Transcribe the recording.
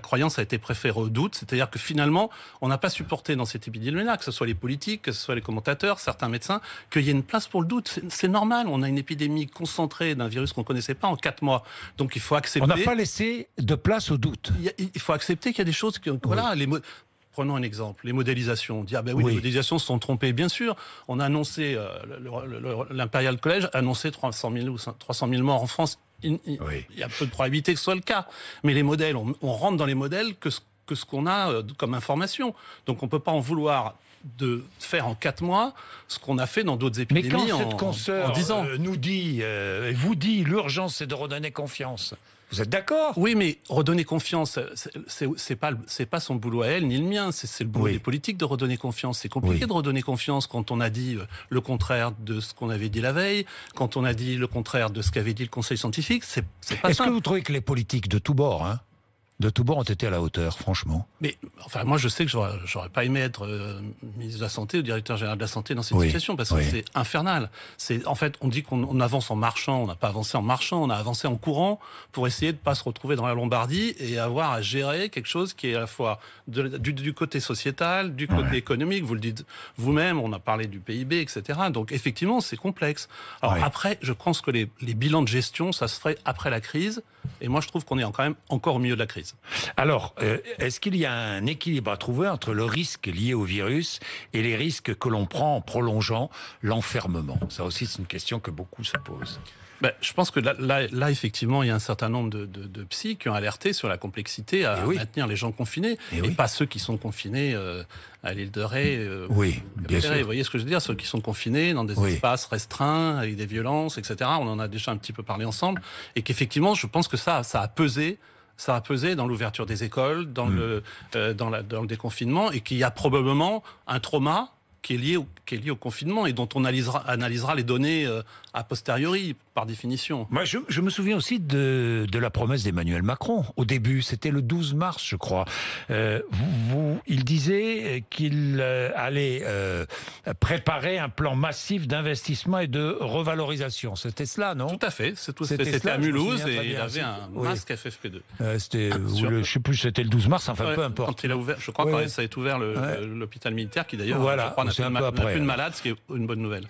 croyance a été préférée au doute, c'est-à-dire que finalement, on n'a pas supporté dans cette épidémie-là, que ce soit les politiques, que ce soit les commentateurs, certains médecins, qu'il y ait une place pour le doute. C'est normal, on a une épidémie concentrée d'un virus qu'on ne connaissait pas en 4 mois. Donc il faut accepter... On n'a pas laissé de place au doute. Il faut accepter qu'il y a des choses... Voilà, prenons un exemple, les modélisations. On dit, ah ben oui, les modélisations se sont trompées. Bien sûr, on a annoncé, l'Imperial College a annoncé 300 000 morts en France. Il y a peu de probabilité que ce soit le cas. Mais les modèles, on rentre dans les modèles que ce qu'on a comme information. Donc on ne peut pas en vouloir de faire en 4 mois ce qu'on a fait dans d'autres épidémies. Mais quand cette consoeur en 10 ans. Nous dit, vous dit, l'urgence c'est de redonner confiance. Vous êtes d'accord? Oui, mais redonner confiance, c'est pas son boulot à elle ni le mien. C'est le boulot des politiques de redonner confiance. C'est compliqué de redonner confiance quand on a dit le contraire de ce qu'on avait dit la veille, quand on a dit le contraire de ce qu'avait dit le Conseil scientifique. C'est pas simple. Est-ce que vous trouvez que les politiques de tous bords, de tous bords ont été à la hauteur, franchement? Mais enfin, moi, je sais que j'aurais pas aimé être ministre de la Santé ou directeur général de la Santé dans cette situation, parce que c'est infernal. En fait, on dit qu'on avance en marchant. On n'a pas avancé en marchant, on a avancé en courant pour essayer de pas se retrouver dans la Lombardie et avoir à gérer quelque chose qui est à la fois du côté sociétal, du côté économique. Vous le dites vous-même, on a parlé du PIB, etc. Donc, effectivement, c'est complexe. Alors après, je pense que les bilans de gestion, ça se ferait après la crise. Et moi, je trouve qu'on est quand même encore au milieu de la crise. Alors, est-ce qu'il y a un équilibre à trouver entre le risque lié au virus et les risques que l'on prend en prolongeant l'enfermement? Ça aussi, c'est une question que beaucoup se posent. Je pense que là, effectivement, il y a un certain nombre de psys qui ont alerté sur la complexité à maintenir les gens confinés, et pas ceux qui sont confinés à l'île de Ré. Bien sûr. Vous voyez ce que je veux dire? Ceux qui sont confinés dans des espaces restreints, avec des violences, etc. On en a déjà un petit peu parlé ensemble. Et qu'effectivement, je pense que ça a pesé. Ça a pesé dans l'ouverture des écoles, dans le déconfinement, et qu'il y a probablement un trauma qui est lié au confinement et dont on analysera les données a posteriori, par définition. Moi, je me souviens aussi de la promesse d'Emmanuel Macron. Au début, c'était le 12 mars, je crois. Il disait qu'il allait préparer un plan massif d'investissement et de revalorisation. C'était cela, non? Tout à fait. C'était à Mulhouse et il avait un masque FFP2. Je ne sais plus, c'était le 12 mars, enfin peu importe. Quand il a ouvert, je crois que ça a été ouvert l'hôpital militaire qui d'ailleurs, je crois, n'a plus de malades, ce qui est une bonne nouvelle.